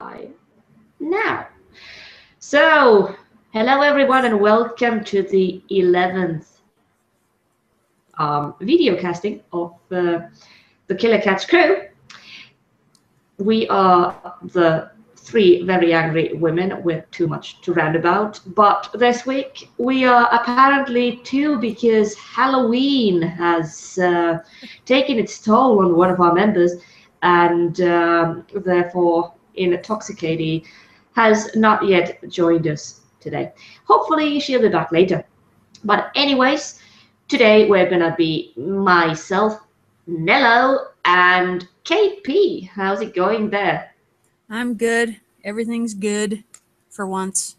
Live now. So, hello everyone, and welcome to the 11th video casting of the Killer Cats crew. We are the three very angry women with too much to rant about, but this week we are apparently two because Halloween has taken its toll on one of our members, and therefore Intoxicady has not yet joined us today. Hopefully she'll be back later. But anyways, today we're gonna be myself, Nello, and KP. How's it going there? I'm good. Everything's good for once.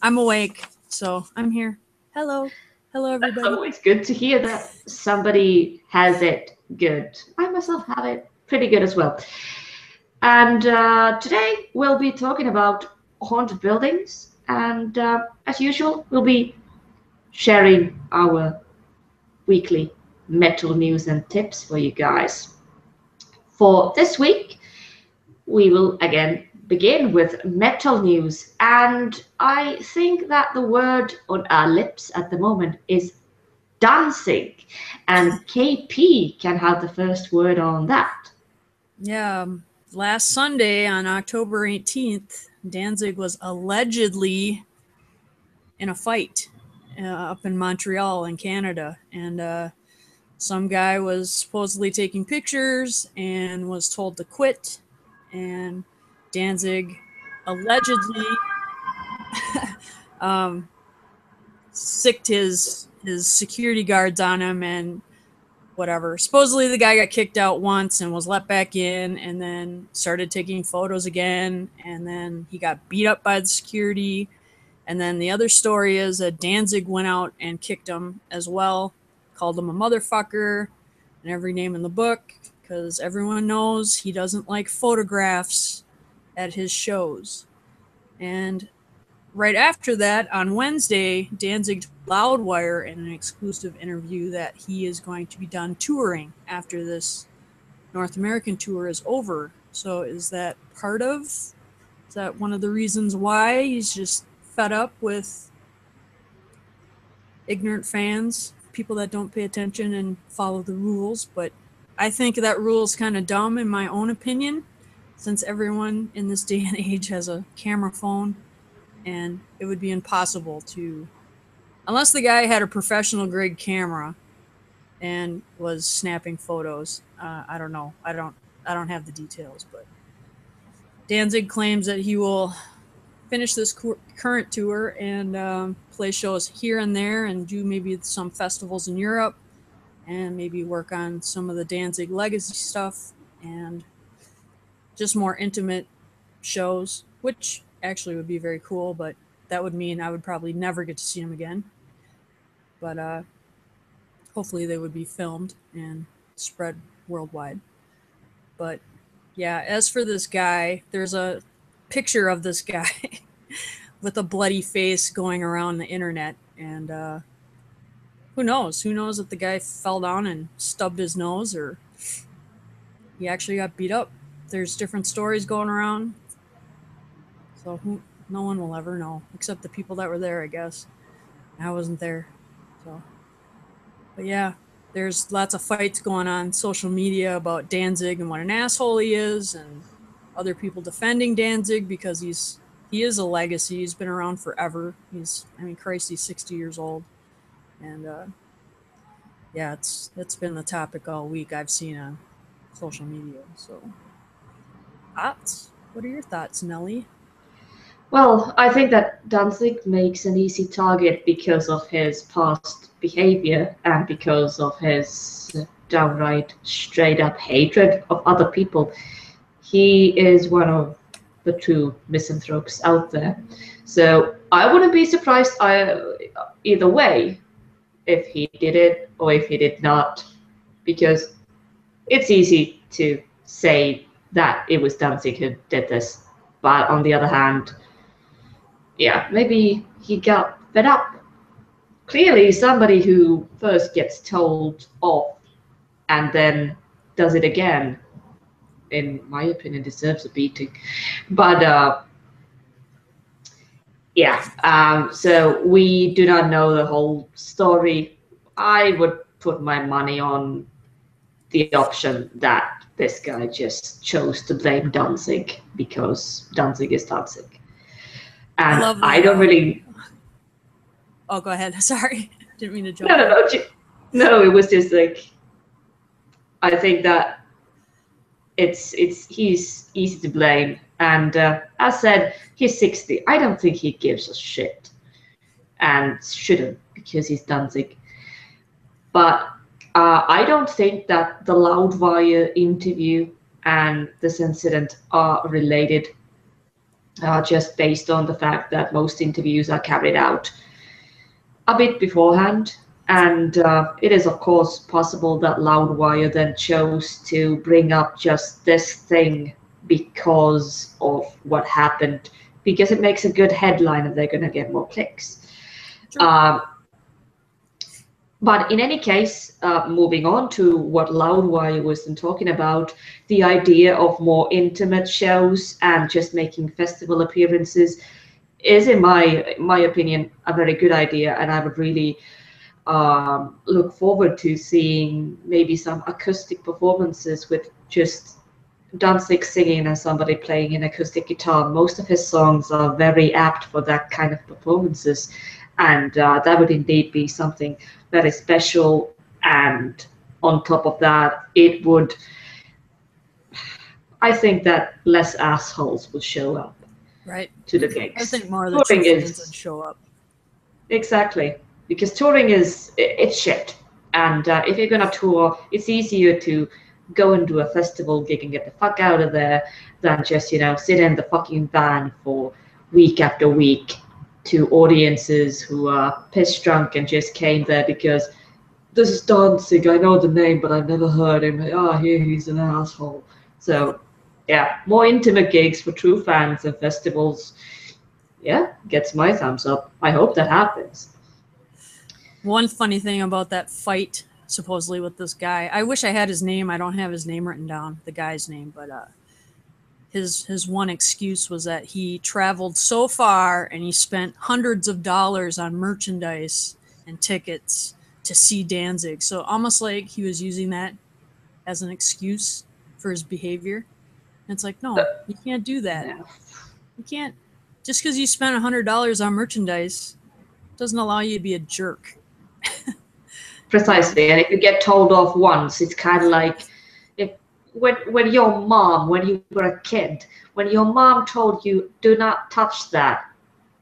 I'm awake, so I'm here. Hello. Hello, everybody. Oh, it's good to hear that somebody has it good. I myself have it pretty good as well. And today we'll be talking about haunted buildings, and as usual, we'll be sharing our weekly metal news and tips for you guys. For this week, we will again begin with metal news, and I think that the word on our lips at the moment is Danzig, and KP can have the first word on that. Yeah, last Sunday on October 18th, Danzig was allegedly in a fight up in Montreal in Canada, and some guy was supposedly taking pictures and was told to quit, and Danzig allegedly sicked his security guards on him and whatever. Supposedly the guy got kicked out once and was let back in, and then started taking photos again, and then he got beat up by the security. And then the other story is that Danzig went out and kicked him as well, called him a motherfucker and every name in the book, because everyone knows he doesn't like photographs at his shows. And right after that, on Wednesday, Danzig told Loudwire in an exclusive interview that he is going to be done touring after this North American tour is over. So is that one of the reasons why he's just fed up with ignorant fans, people that don't pay attention and follow the rules? But I think that rule is kind of dumb in my own opinion, since everyone in this day and age has a camera phone, and it would be impossible to, unless the guy had a professional grade camera and was snapping photos. I don't know. I don't have the details, but Danzig claims that he will finish this current tour and play shows here and there and do maybe some festivals in Europe and maybe work on some of the Danzig legacy stuff and just more intimate shows, which actually would be very cool, but that would mean I would probably never get to see him again. But hopefully they would be filmed and spread worldwide. But yeah, as for this guy, there's a picture of this guy with a bloody face going around the internet, and who knows if the guy fell down and stubbed his nose or he actually got beat up. There's different stories going around, so no one will ever know except the people that were there, I guess. I wasn't there, so. But yeah, there's lots of fights going on social media about Danzig and what an asshole he is, and other people defending Danzig because he is a legacy. He's been around forever. Christ, he's 60 years old, and yeah, it's been the topic all week I've seen on social media. So, what are your thoughts, Nelly? Well, I think that Danzig makes an easy target because of his past behavior and because of his downright straight up hatred of other people. He is one of the true misanthropes out there. So I wouldn't be surprised either way if he did it or if he did not, because it's easy to say that it was Danzig who did this. But on the other hand, yeah, maybe he got fed up. Clearly, somebody who first gets told off and then does it again in my opinion, deserves a beating. But yeah, so we do not know the whole story. I would put my money on the option that this guy just chose to blame Danzig because Danzig is Danzig. I And love I that. don't really. Oh, go ahead. Sorry, didn't mean to jump. No. It was just like I think that he's easy to blame, and as said, he's 60. I don't think he gives a shit, and shouldn't because he's Danzig. But I don't think that the Loudwire interview and this incident are related, just based on the fact that most interviews are carried out a bit beforehand. And it is, of course, possible that Loudwire then chose to bring up just this thing because of what happened, because it makes a good headline and they're going to get more clicks. Sure. But in any case, moving on to what Loudwire was talking about, the idea of more intimate shows and just making festival appearances is, in my opinion, a very good idea, and I would really look forward to seeing maybe some acoustic performances with just Danzig singing and somebody playing an acoustic guitar. Most of his songs are very apt for that kind of performances, and that would indeed be something very special. And on top of that, it would, I think that less assholes would show up Right. to the gigs. I think more of the true fans would show up. Exactly, because touring it's shit, and if you're gonna tour, it's easier to go and do a festival gig and get the fuck out of there than just sit in the fucking van for week after week to audiences who are piss drunk and just came there because this is Danzig. I know the name, but I've never heard him. Here he's an asshole. So yeah, more intimate gigs for true fans and festivals. Yeah, gets my thumbs up. I hope that happens. One funny thing about that fight, supposedly with this guy, I wish I had his name. I don't have his name written down, the guy's name, but his one excuse was that he traveled so far and he spent hundreds of dollars on merchandise and tickets to see Danzig. So almost like he was using that as an excuse for his behavior. And it's like, no, you can't do that. Yeah. You can't. Just because you spent $100 on merchandise doesn't allow you to be a jerk. Precisely, and if you get told off once, it's kind of like when your mom, when you were a kid, when your mom told you do not touch that,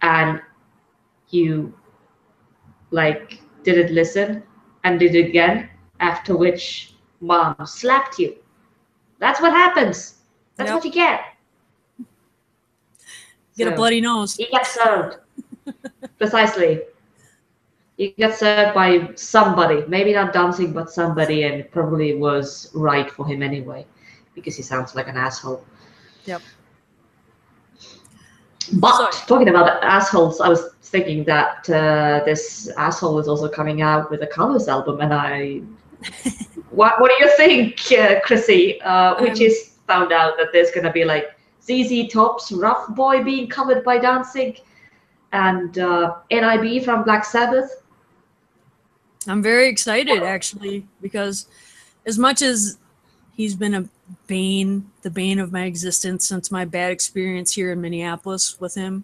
and you didn't listen and did it again, after which mom slapped you. That's what happens. That's what you get. Get a bloody nose. You get served. Precisely. You get served by somebody, maybe not Danzig, but somebody, and it probably was right for him anyway, because he sounds like an asshole. Yep. But talking about assholes, I was thinking that this asshole is also coming out with a covers album, and what do you think, Chrissy? We just found out that there's gonna be like ZZ Top's "Rough Boy" being covered by Danzig, and NIB from Black Sabbath. I'm very excited, actually, because as much as he's been the bane of my existence since my bad experience here in Minneapolis with him,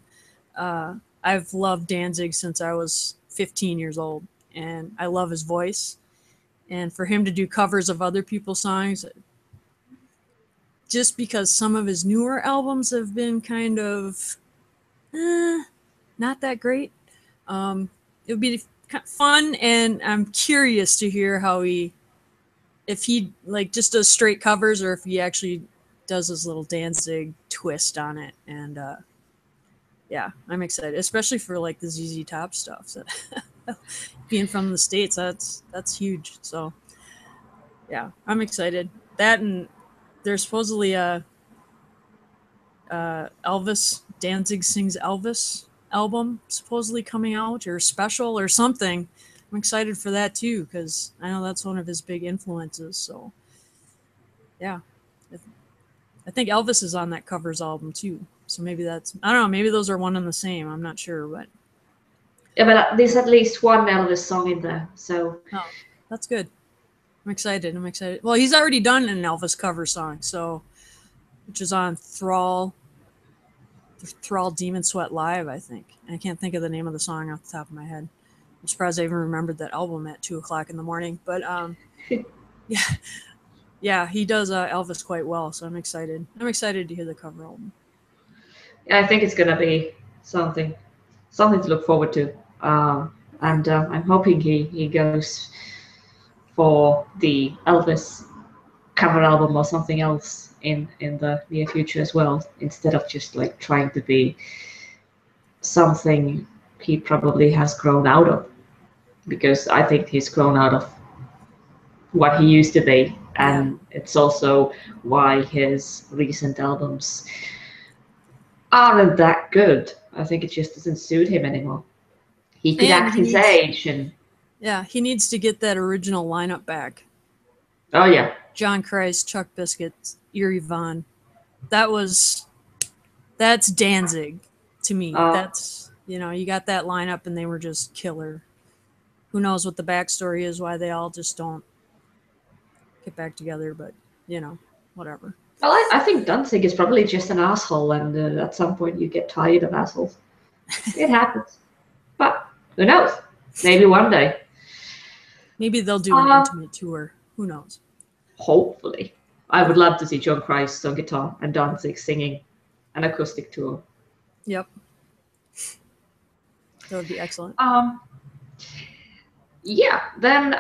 I've loved Danzig since I was 15 years old, and I love his voice. And for him to do covers of other people's songs, just because some of his newer albums have been kind of not that great, it would be fun, and I'm curious to hear how if he just does straight covers or if he actually does his little Danzig twist on it. And yeah, I'm excited, especially for the ZZ Top stuff. So being from the States, that's huge. So yeah, I'm excited. That, and there's supposedly a Elvis, Danzig Sings Elvis album supposedly coming out, or special or something. I'm excited for that too, because I know that's one of his big influences. So yeah, I think Elvis is on that covers album too. So maybe that's, I don't know, maybe those are one and the same. I'm not sure, but Yeah, but there's at least one Elvis song in there, so oh, that's good. I'm excited. I'm excited. Well, he's already done an Elvis cover song, so which is on Thrall Demon Sweat Live, I think. And I can't think of the name of the song off the top of my head. I'm surprised I even remembered that album at 2:00 in the morning. But yeah, yeah, he does Elvis quite well, so I'm excited. I'm excited to hear the cover album. yeah, I think it's gonna be something to look forward to. And I'm hoping he goes for the Elvis cover album or something else in the near future as well, instead of just like trying to be something he probably has grown out of, because I think he's grown out of what he used to be, and it's also why his recent albums aren't that good. I think it just doesn't suit him anymore. He could act his age, and yeah, he needs to get that original lineup back. Oh yeah, John Christ, Chuck Biscuit, Eerie Von. That's Danzig to me. That's, you got that lineup and they were just killer. Who knows what the backstory is, why they all just don't get back together, but whatever. Well, I think Danzig is probably just an asshole, and at some point you get tired of assholes. It happens. But who knows? Maybe one day. Maybe they'll do an intimate tour. Who knows? Hopefully. I would love to see John Christ on guitar and Danzig singing an acoustic tour. Yep. That would be excellent. Yeah, then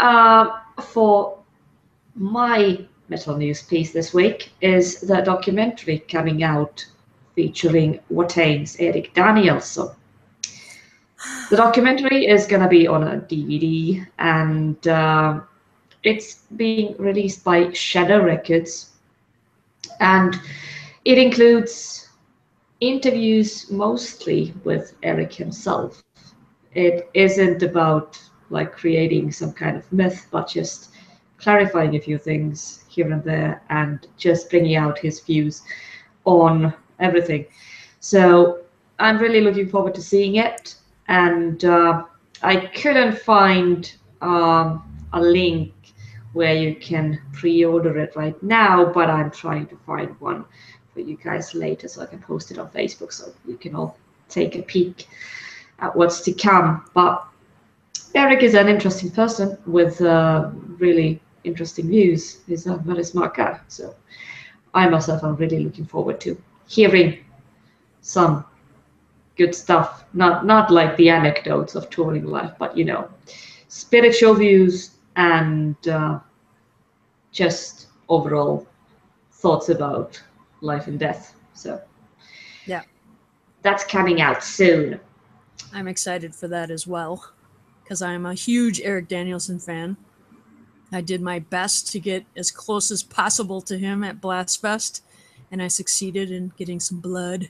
for my metal news piece this week is the documentary coming out featuring Wattain's Erik Danielsson. The documentary is going to be on a DVD, and it's being released by Shadow Records, and it includes interviews mostly with Erik himself. It isn't about like creating some kind of myth, but just clarifying a few things here and there, and just bringing out his views on everything. So I'm really looking forward to seeing it, and I couldn't find a link where you can pre-order it right now, but I'm trying to find one for you guys later so I can post it on Facebook so you can all take a peek at what's to come. But Erik is an interesting person with really interesting views. He's a very smart guy, so I myself am really looking forward to hearing some good stuff, not like the anecdotes of touring life, but spiritual views and just overall thoughts about life and death. So yeah, that's coming out soon. I'm excited for that as well, because I'm a huge Erik Danielsson fan. I did my best to get as close as possible to him at Blastfest, and I succeeded in getting some blood.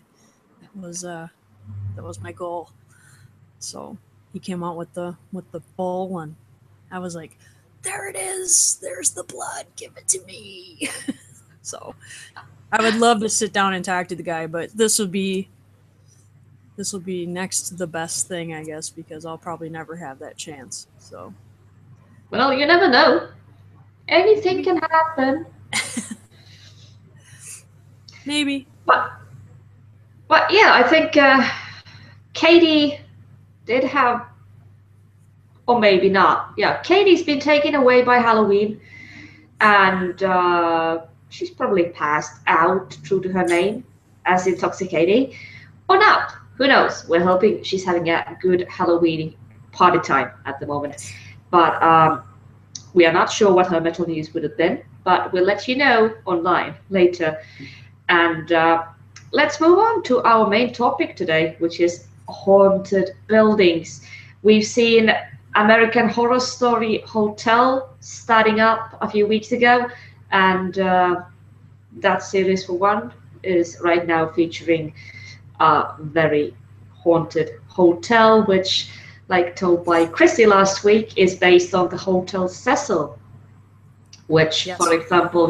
That was my goal. So he came out with the bowl, and I was like, there it is, there's the blood, give it to me. So I would love to sit down and talk to the guy, but this will be next to the best thing, I guess, because I'll probably never have that chance. So, well, you never know. Anything can happen. Maybe. But yeah, I think Katie did have, or maybe not. Yeah, Katie's been taken away by Halloween, and she's probably passed out, true to her name, as intoxicating, or not. Who knows? We're hoping she's having a good Halloween party time at the moment. But we are not sure what her metal news would have been, but we'll let you know online later. And let's move on to our main topic today, which is haunted buildings. We've seen American Horror Story Hotel starting up a few weeks ago, and that series, for one, is right now featuring a very haunted hotel, which, like told by Chrissy last week, is based on the Hotel Cecil, which, yes, for example,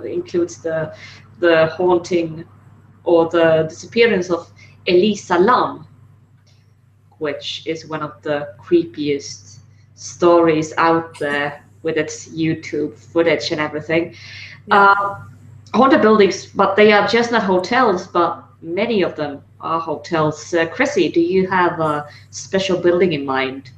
includes the the haunting or the disappearance of Elisa Lam, which is one of the creepiest stories out there with its YouTube footage and everything. Yeah. Haunted buildings, but they are just not hotels, but many of them are hotels. Chrissy, do you have a special building in mind?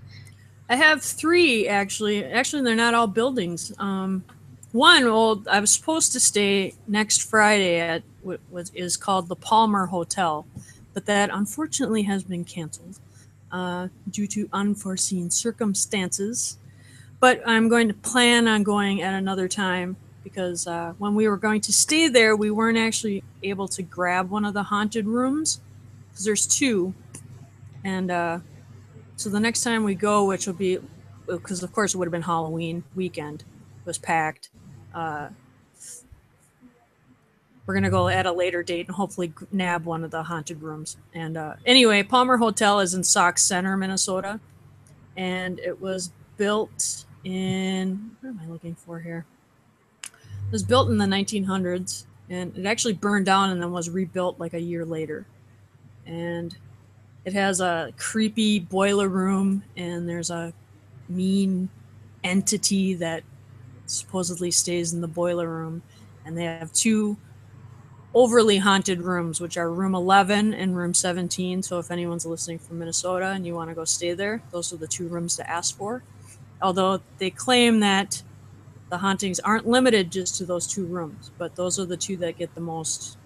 I have three actually. Actually, they're not all buildings. One, well, I was supposed to stay next Friday at what is called the Palmer Hotel, but that unfortunately has been canceled due to unforeseen circumstances. But I'm going to plan on going at another time because when we were going to stay there, we weren't actually able to grab one of the haunted rooms because there's two, and so the next time we go, which will be, because of course it would have been Halloween weekend, was packed. Uh, we're gonna go at a later date and hopefully nab one of the haunted rooms. And anyway, Palmer Hotel is in Sauk Center, Minnesota, and it was built in, what am I looking for here? It was built in the 1900s, and it actually burned down and then was rebuilt like a year later. And it has a creepy boiler room, and there's a mean entity that supposedly stays in the boiler room. And they have two overly haunted rooms, which are room 11 and room 17. So if anyone's listening from Minnesota and you want to go stay there, those are the two rooms to ask for. Although they claim that the hauntings aren't limited just to those two rooms, but those are the two that get the most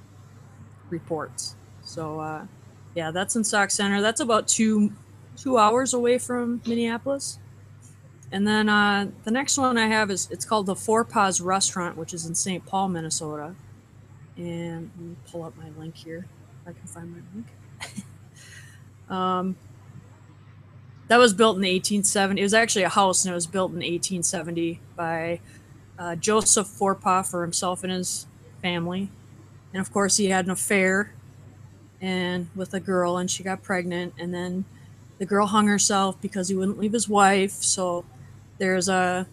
reports. So yeah, that's in Sauk Center. That's about 2 hours away from Minneapolis. And then the next one I have is, it's called the Four Paws Restaurant, which is in St. Paul, Minnesota. And let me pull up my link here if I can find my link. That was built in the 1870s. It was actually a house, and it was built in 1870 by Joseph Forepaugh for himself and his family. And of course, he had an affair and with a girl, and she got pregnant. And then the girl hung herself because he wouldn't leave his wife. So there's a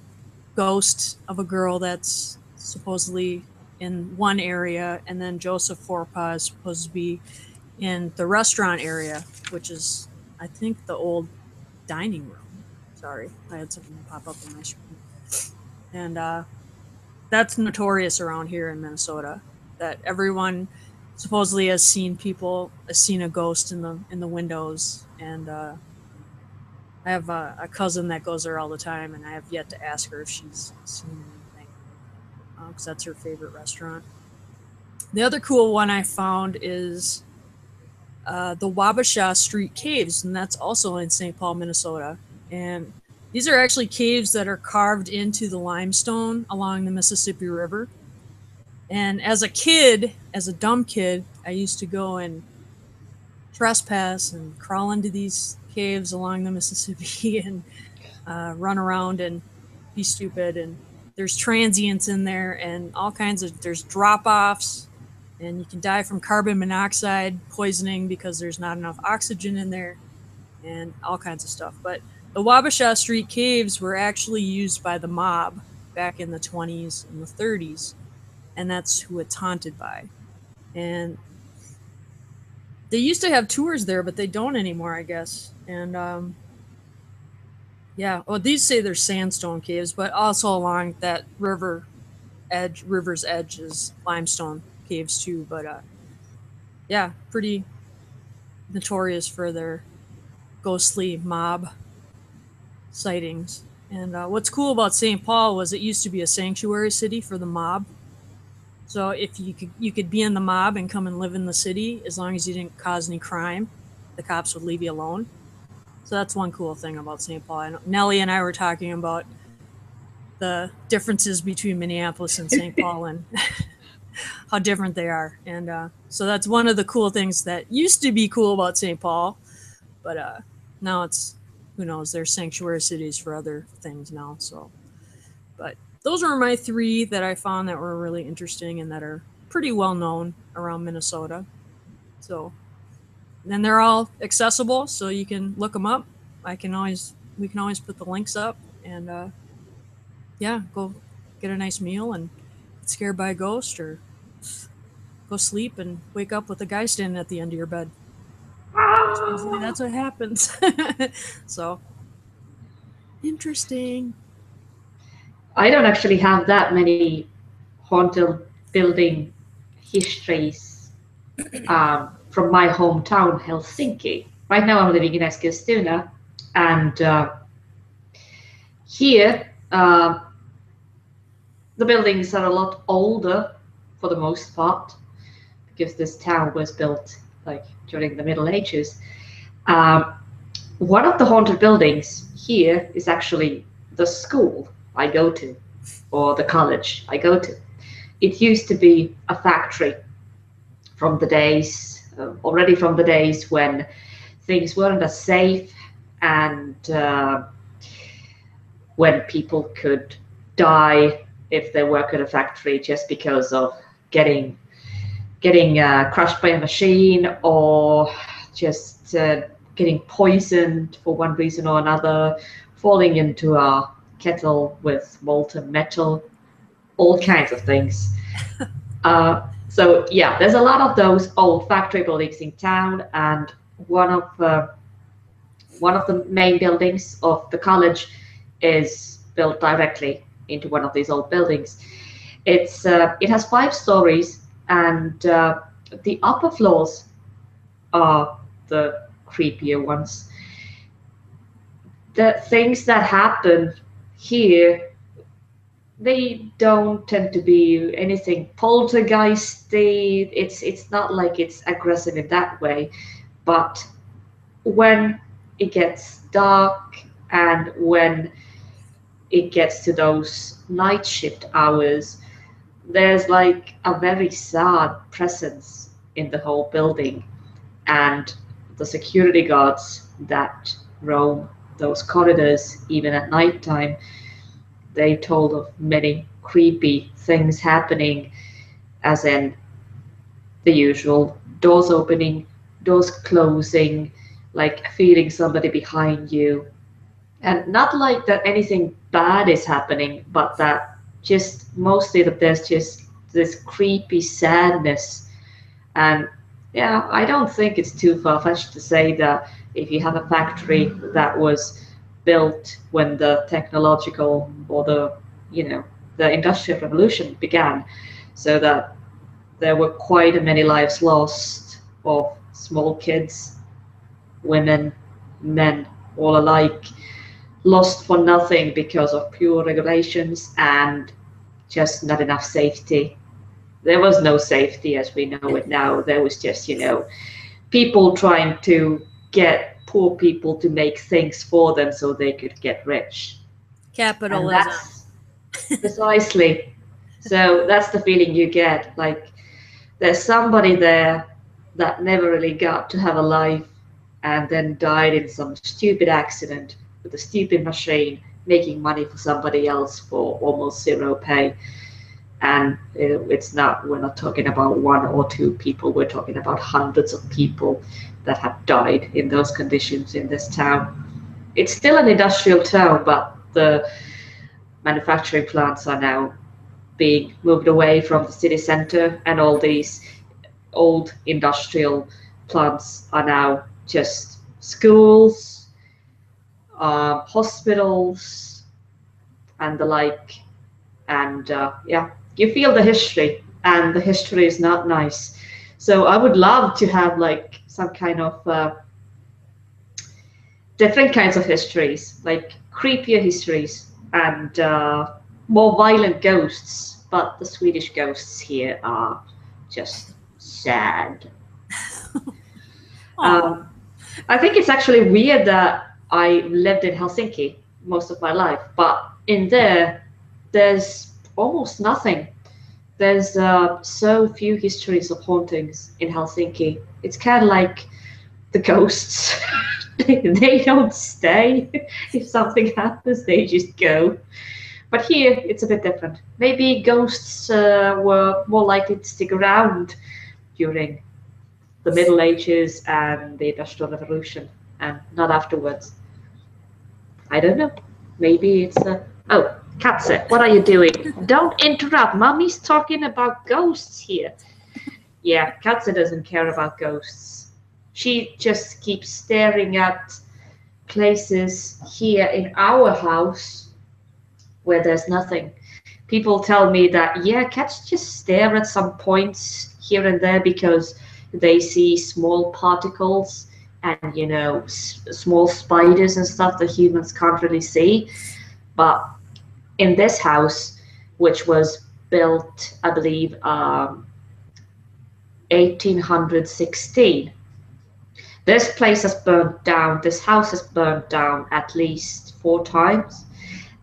ghost of a girl that's supposedly in one area, and then Joseph Forepaugh is supposed to be in the restaurant area, which is, I think, the old dining room. Sorry, I had something pop up on my screen. And that's notorious around here in Minnesota, that everyone supposedly has seen a ghost in the windows. And I have a cousin that goes there all the time, and I have yet to ask her if she's seen anything, because that's her favorite restaurant. The other cool one I found is the Wabasha Street Caves, and that's also in St. Paul, Minnesota. And these are actually caves that are carved into the limestone along the Mississippi River. And as a kid, as a dumb kid, I used to go and trespass and crawl into these caves along the Mississippi and run around and be stupid. And there's transients in there and all kinds of, there's drop-offs, and you can die from carbon monoxide poisoning because there's not enough oxygen in there, and all kinds of stuff. But the Wabasha Street Caves were actually used by the mob back in the 20s and the 30s, and that's who it's haunted by. And they used to have tours there, but they don't anymore, I guess. And yeah, well, these say they're sandstone caves, but also along that river's edge is limestone caves too. But yeah, pretty notorious for their ghostly mob sightings. And what's cool about St. Paul was it used to be a sanctuary city for the mob. So if you could be in the mob and come and live in the city, as long as you didn't cause any crime, the cops would leave you alone. So that's one cool thing about St. Paul. And Nellie and I were talking about the differences between Minneapolis and St. Paul and how different they are. And so that's one of the cool things that used to be cool about St. Paul, but now it's, who knows, they're sanctuary cities for other things now. So, but those were my three that I found that were really interesting and that are pretty well known around Minnesota. So, and they're all accessible, so you can look them up. We can always put the links up, and yeah, go get a nice meal and get scared by a ghost, or go sleep and wake up with a guy standing at the end of your bed. Usually that's what happens. So interesting. I don't actually have that many haunted building histories from my hometown, Helsinki. Right now I'm living in Eskilstuna, and here the buildings are a lot older for the most part, because this town was built like during the Middle Ages. One of the haunted buildings here is actually the school I go to, or the college I go to. It used to be a factory from the days, already from the days when things weren't as safe, and when people could die if they work at a factory just because of getting crushed by a machine, or just getting poisoned for one reason or another, falling into a kettle with molten metal, all kinds of things. So yeah, there's a lot of those old factory buildings in town, and one of the main buildings of the college is built directly into one of these old buildings. It has 5 stories, and the upper floors are the creepier ones. The things that happen here, they don't tend to be anything poltergeisty. It's not like it's aggressive in that way, but when it gets dark and when it gets to those night shift hours, there's like a very sad presence in the whole building, and the security guards that roam those corridors even at nighttime, they told of many creepy things happening, as in the usual doors opening, doors closing, like feeling somebody behind you. And not like that anything bad is happening, but that just mostly that there's just this creepy sadness. And yeah, I don't think it's too far-fetched to say that if you have a factory that was built when the technological or the industrial revolution began, so that there were quite many lives lost of small kids, women, men, all alike, lost for nothing because of pure regulations and just not enough safety. There was no safety as we know it now. There was just, people trying to get poor people to make things for them so they could get rich. Capitalism. And that's precisely. So that's the feeling you get. Like there's somebody there that never really got to have a life, and then died in some stupid accident with a stupid machine, making money for somebody else for almost zero pay. And we're not talking about 1 or 2 people, we're talking about hundreds of people that have died in those conditions in this town. It's still an industrial town, but the manufacturing plants are now being moved away from the city center, and all these old industrial plants are now just schools, hospitals, and the like. And yeah, you feel the history, and the history is not nice. So I would love to have like some kind of different kinds of histories, like creepier histories and more violent ghosts. But the Swedish ghosts here are just sad. I think it's actually weird that I lived in Helsinki most of my life, but in there's almost nothing. There's so few histories of hauntings in Helsinki. It's kind of like the ghosts. They don't stay. If something happens, they just go. But here, it's a bit different. Maybe ghosts were more likely to stick around during the Middle Ages and the Industrial Revolution, and not afterwards. I don't know. Maybe it's oh, Katze, what are you doing? Don't interrupt. Mommy's talking about ghosts here. Yeah, Katze doesn't care about ghosts. She just keeps staring at places here in our house where there's nothing. People tell me that, yeah, cats just stare at some points here and there because they see small particles and, small spiders and stuff that humans can't really see. But in this house, which was built, I believe, 1816, this place has burned down, this house has burned down at least 4 times.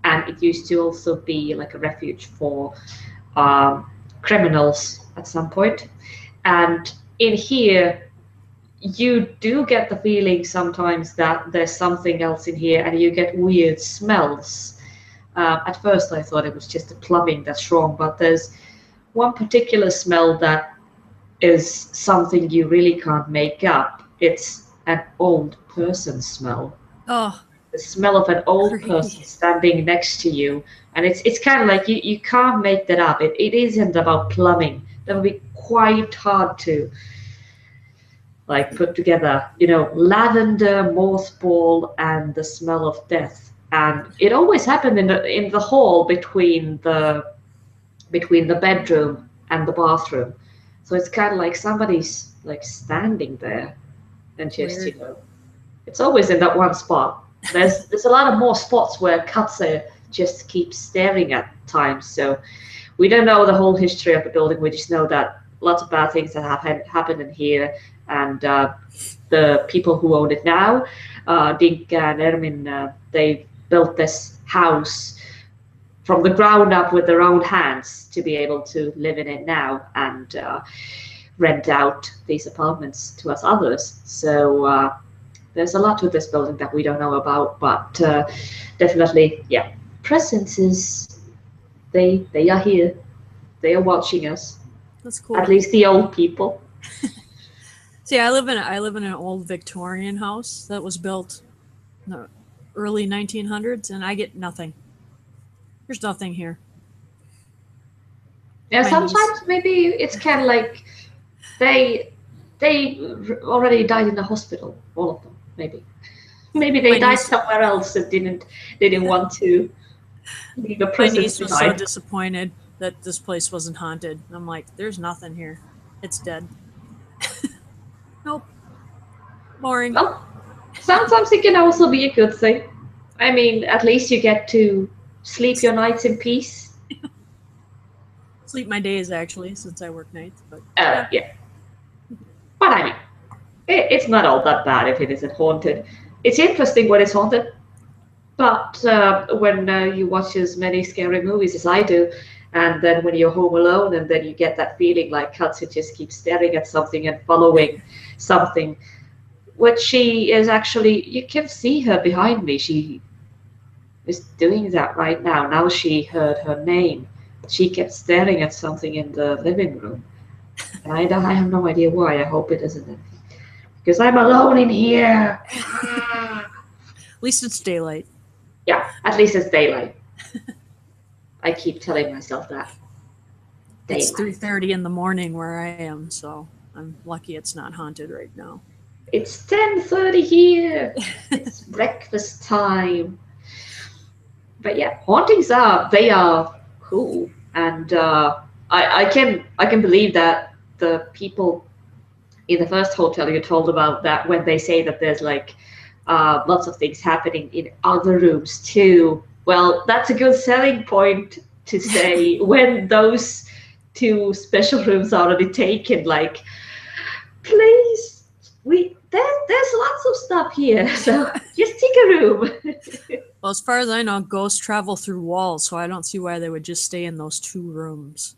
And it used to also be like a refuge for criminals at some point. And in here, you do get the feeling sometimes that there's something else in here, and you get weird smells. At first, I thought it was just the plumbing that's wrong, but there's one particular smell that is something you really can't make up. It's an old person smell. Oh, The smell of an old creepy. person standing next to you, and it's kind of like you can't make that up. It isn't about plumbing. That would be quite hard to like put together, lavender, mothball, and the smell of death. And it always happened in the hall between the bedroom and the bathroom. So it's kind of like somebody's like standing there and just Weird. it's always in that one spot. There's a lot of more spots where Katze just keeps staring at times. So we don't know the whole history of the building. We just know that lots of bad things that have happened in here, and the people who own it now, Dinka and Ermin, they built this house from the ground up with their own hands to be able to live in it now and rent out these apartments to us others. So there's a lot to this building that we don't know about, but definitely, yeah, presences. They are here. They are watching us. That's cool. At least the old people. See, I live in an old Victorian house that was built in the early 1900s, and I get nothing. There's nothing here. Yeah, My sometimes maybe it's kind of like they already died in the hospital, all of them. Maybe they My died niece- somewhere else and didn't want to leave a My presence niece was so behind. disappointed that this place wasn't haunted. I'm like, there's nothing here. It's dead. Nope. Boring. Well, sometimes it can also be a good thing. I mean, at least you get to sleep your nights in peace. Sleep my days, actually, since I work nights. But Yeah. But I mean, it's not all that bad if it isn't haunted. It's interesting when it's haunted, but when you watch as many scary movies as I do, and then when you're home alone, and then you get that feeling like Katze just keeps staring at something and following something, which she is actually, you can see her behind me. She is doing that right now. Now she heard her name. She kept staring at something in the living room. And I have no idea why. I hope it isn't anything. Because I'm alone in here. at least it's daylight. Yeah, at least it's daylight. I keep telling myself that. It's Daylight. 3:30 in the morning where I am, so I'm lucky it's not haunted right now. It's 10:30 here. It's breakfast time. But yeah, hauntings they are cool, and I can believe that the people in the first hotel you told about, that when they say that there's like lots of things happening in other rooms too. Well, that's a good selling point to say when those 2 special rooms are already taken. Like, please, there's lots of stuff here, so just take a room. Well, as far as I know, ghosts travel through walls, so I don't see why they would just stay in those 2 rooms.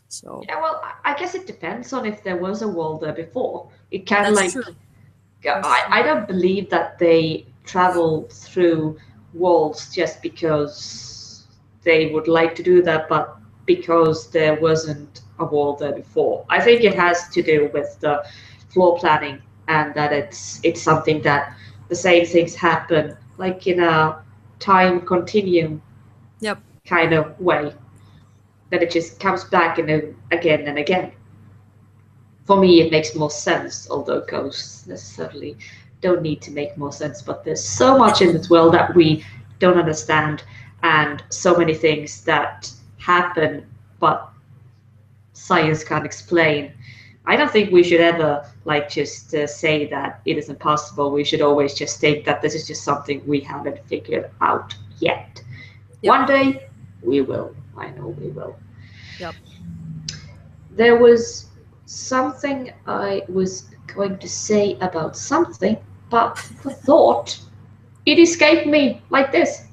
So Yeah, well, I guess it depends on if there was a wall there before. It kind of that's like, true. I don't believe that they travel through walls just because they would like to do that, but because there wasn't a wall there before. I think it has to do with the floor planning, and that it's something that the same things happen like in a time continuum Yep. kind of way, that it just comes back again and again. for me, it makes more sense, although ghosts necessarily don't need to make more sense. But there's so much in this world that we don't understand, and so many things that happen, but science can't explain. I don't think we should ever like just say that it is impossible. We should always just think that this is just something we haven't figured out yet. Yep. One day we will. I know we will. Yep. There was something I was going to say about something, but the thought, it escaped me like this.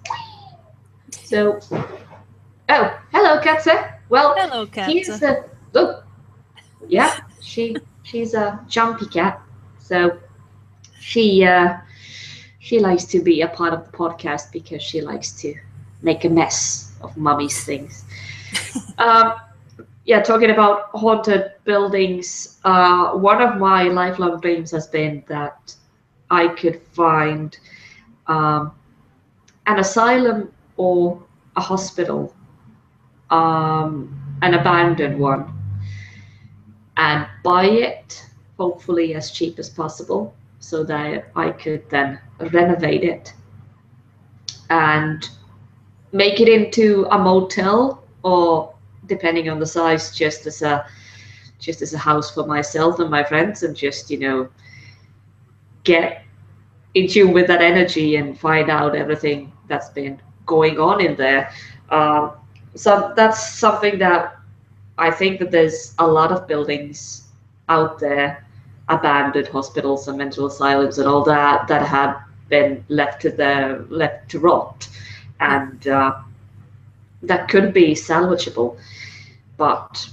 So, oh, hello, Katze. Well, Hello, here's Katze. oh, yeah, she's a jumpy cat, so she likes to be a part of the podcast because she likes to make a mess of Mummy's things. Yeah, talking about haunted buildings, one of my lifelong dreams has been that I could find an asylum or a hospital, an abandoned one, and buy it, hopefully as cheap as possible, so that I could then renovate it and make it into a motel, or depending on the size, just as a house for myself and my friends, and just get in tune with that energy and find out everything that's been going on in there. So that's something that I think that there's a lot of buildings out there, abandoned hospitals and mental asylums and all that have been left to rot, and that could be salvageable. But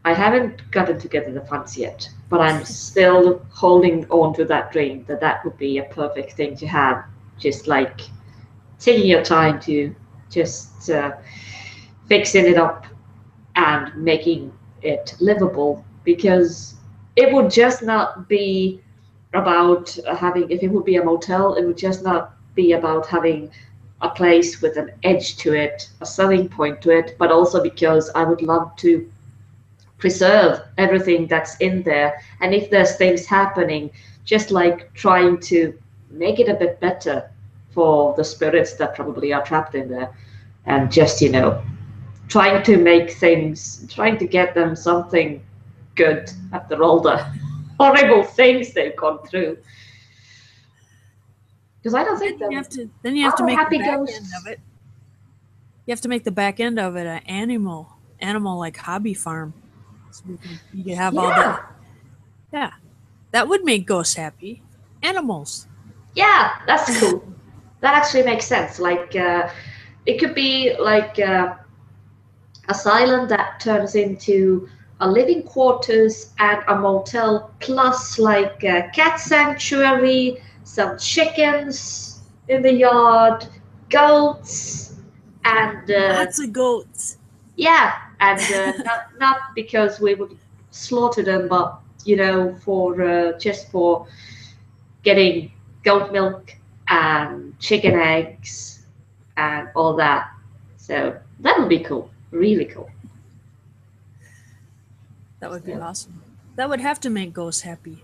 I haven't gotten together the funds yet. But I'm still holding on to that dream that would be a perfect thing to have. Just like taking your time to just fixing it up and making it livable, because it would just not be about having, if it would be a motel, it would just not be about having a place with an edge to it, a selling point to it, but also because I would love to preserve everything that's in there. And if there's things happening, just like trying to make it a bit better for the spirits that probably are trapped in there, and just trying to make things, trying to get them something good after all the horrible things they've gone through. Because I don't think Then you have to make the back end of it. You have to make the back end of it an animal like hobby farm. So you can have all that. Yeah, that would make ghosts happy. Animals. Yeah, that's cool. That actually makes sense. Like it could be like asylum that turns into a living quarters and a motel, plus like a cat sanctuary, some chickens in the yard, goats, and lots of goats. Yeah, and not because we would slaughter them, but for just for getting goat milk and chicken eggs and all that. So that would be cool, really cool. That would be awesome. That would have to make ghosts happy.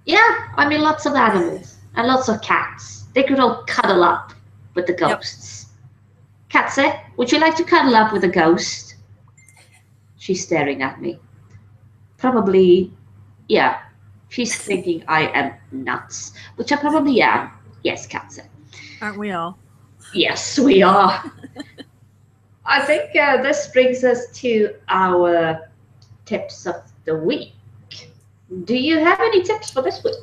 Yeah, I mean, lots of animals and lots of cats. They could all cuddle up with the ghosts. Yep. Katze, would you like to cuddle up with a ghost? She's staring at me. Probably, yeah. She's thinking I am nuts, which I probably am. Yes, Katze. Aren't we all? Yes, we are. I think this brings us to our tips of the week. Do you have any tips for this week?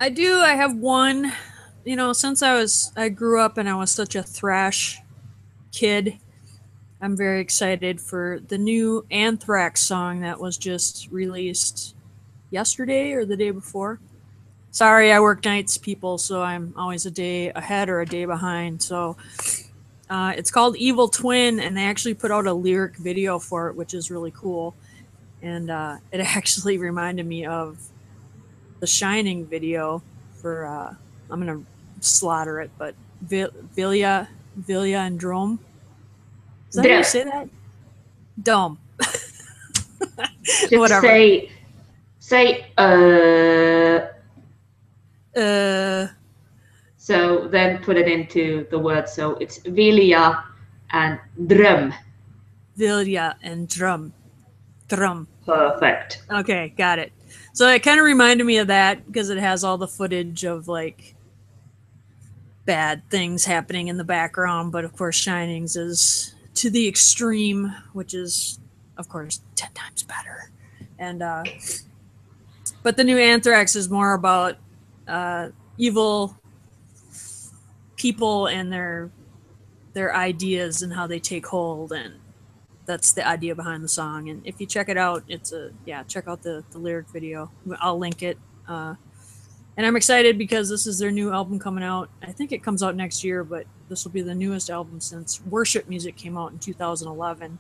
I do. I have one. Since I grew up and I was such a thrash kid, I'm very excited for the new Anthrax song that was just released yesterday or the day before. Sorry, I work nights, people, so I'm always a day ahead or a day behind. So it's called Evil Twin, and they actually put out a lyric video for it, which is really cool. And it actually reminded me of the Shining video for, I'm going to slaughter it, but Vilja and Drome. Is that how you say that? Dome. Just Say So then put it into the word. So it's Vilja and Dröm. Vilja and Drum. Drum. Perfect. Okay, got it. So it kind of reminded me of that because it has all the footage of like bad things happening in the background, but of course Shining's is to the extreme, which is of course 10 times better. And but the new Anthrax is more about evil people and their ideas and how they take hold, and that's the idea behind the song. And if you check it out, it's check out the lyric video. I'll link it. And I'm excited because this is their new album coming out. I think it comes out next year, but this will be the newest album since Worship Music came out in 2011.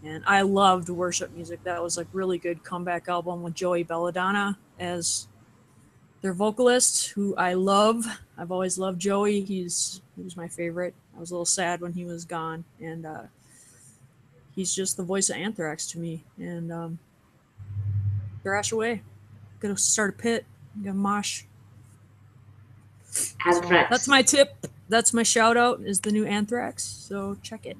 And I loved Worship Music. That was like really good comeback album with Joey Belladonna as their vocalist, who I love. I've always loved Joey. He was my favorite. I was a little sad when he was gone. And he's just the voice of Anthrax to me. And thrash away. Gonna start a pit. Gonna mosh. Anthrax. So that's my tip. That's my shout out, is the new Anthrax. So check it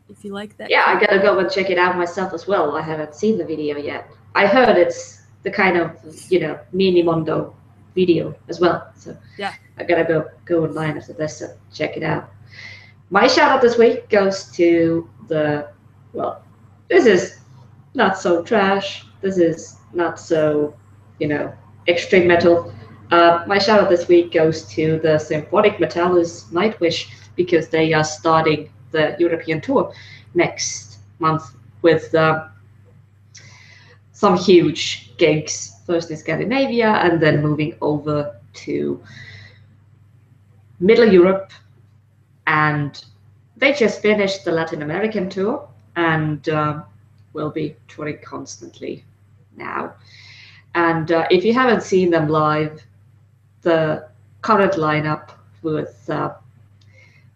if you like that. Yeah, I gotta go and check it out myself as well. I haven't seen the video yet. I heard it's the kind of, Minimondo video as well. So yeah, I gotta go online after this and check it out. My shout out this week goes to this is not so trash. This is not so, extreme metal. My shout out this week goes to the symphonic Metallus Nightwish, because they are starting the European tour next month with some huge gigs, first in Scandinavia and then moving over to Middle Europe. And they just finished the Latin American tour and will be touring constantly now. And if you haven't seen them live, the current lineup with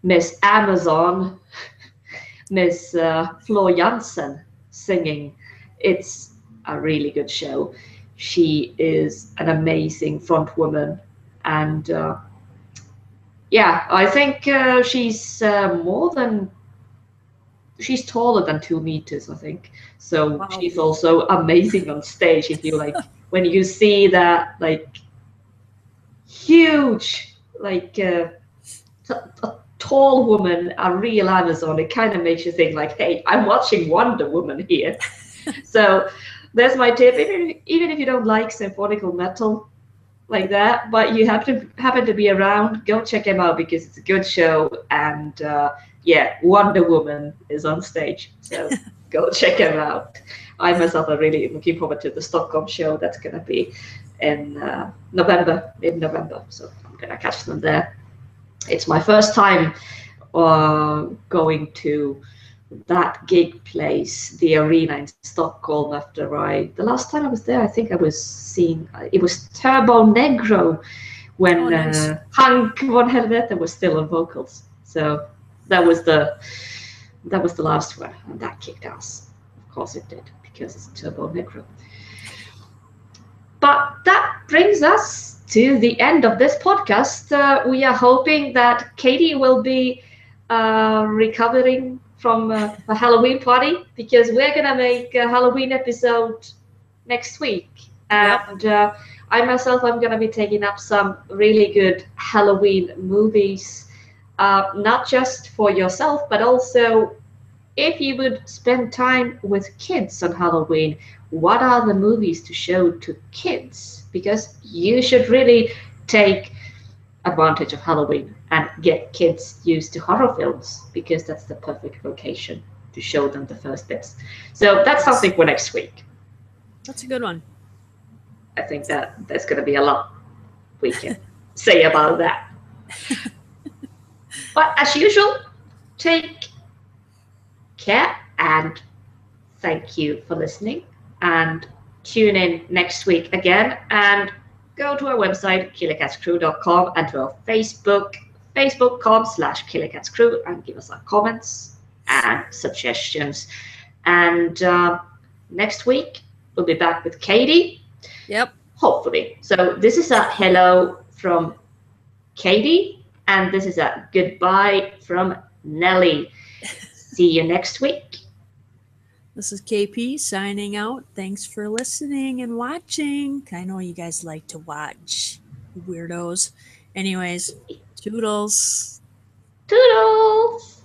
Miss Amazon, Miss Flo Jansen singing, it's a really good show. She is an amazing front woman, and I think she's she's taller than 2 meters, I think. So wow. She's also amazing on stage. If you like, when you see that huge, a tall woman, a real Amazon, it kind of makes you think hey, I'm watching Wonder Woman here. So that's my tip. Even if you don't like symphonical metal like that, but you happen to be around, go check them out because it's a good show. And Wonder Woman is on stage, so go check them out. I myself are really looking forward to the Stockholm show. That's gonna be in mid-November, so I'm gonna catch them there. It's my first time going to that gig place, the arena in Stockholm. The last time I was there, I think I was seeing, it was Turbo Negro when Hank von Helvete was still on vocals. So that was the last one, and that kicked ass. Of course it did, because it's Turbo Negro. But that brings us to the end of this podcast. We are hoping that Katie will be recovering from a Halloween party, because we're gonna make a Halloween episode next week. And I myself, I'm gonna be taking up some really good Halloween movies, not just for yourself, but also if you would spend time with kids on Halloween, what are the movies to show to kids? Because you should really take advantage of Halloween and get kids used to horror films, because that's the perfect location to show them the first bits. So that's something for next week. That's a good one. I think that there's going to be a lot we can say about that. But as usual, take care and thank you for listening, and tune in next week again, and go to our website killercatscrew.com and to our facebook.com/killercatscrew, and give us our comments and suggestions. And next week we'll be back with Katie. Yep. Hopefully. So this is a hello from Katie, and this is a goodbye from Nelly. See you next week. This is KP signing out. Thanks for listening and watching. I know you guys like to watch, weirdos. Anyways, toodles. Toodles!